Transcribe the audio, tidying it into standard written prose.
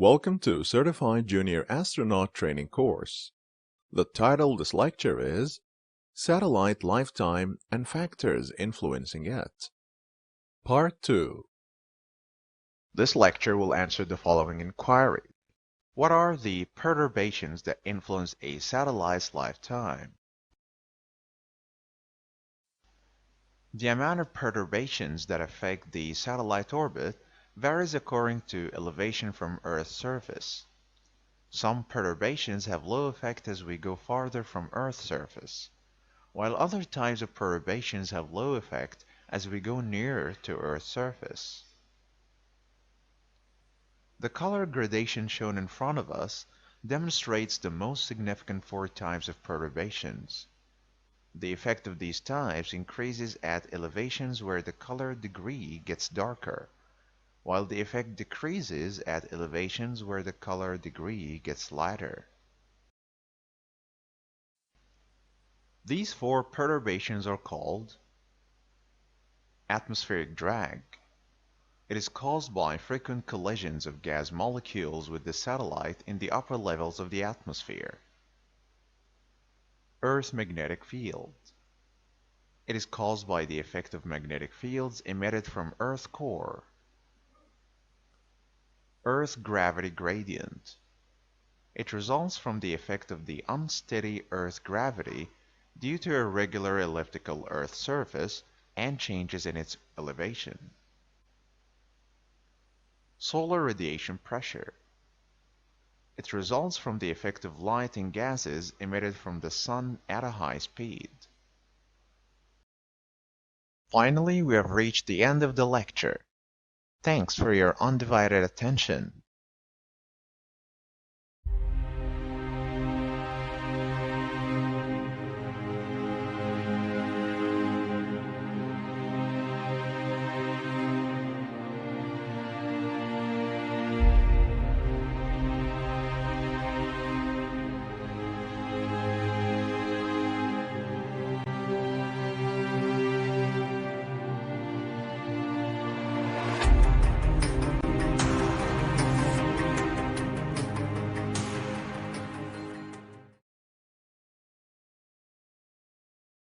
Welcome to Certified Junior Astronaut Training Course. The title of this lecture is Satellite Lifetime and Factors Influencing It. Part 2. This lecture will answer the following inquiry. What are the perturbations that influence a satellite's lifetime? The amount of perturbations that affect the satellite orbit varies according to elevation from Earth's surface. Some perturbations have low effect as we go farther from Earth's surface, while other types of perturbations have low effect as we go nearer to Earth's surface. The color gradation shown in front of us demonstrates the most significant four types of perturbations. The effect of these types increases at elevations where the color degree gets darker, while the effect decreases at elevations where the color degree gets lighter. These four perturbations are called atmospheric drag. It is caused by frequent collisions of gas molecules with the satellite in the upper levels of the atmosphere. Earth magnetic field. It is caused by the effect of magnetic fields emitted from Earth's core. Earth gravity gradient. It results from the effect of the unsteady Earth gravity due to a regular elliptical Earth surface and changes in its elevation. Solar radiation pressure. It results from the effect of light and gases emitted from the sun at a high speed. Finally, we have reached the end of the lecture. Thanks for your undivided attention.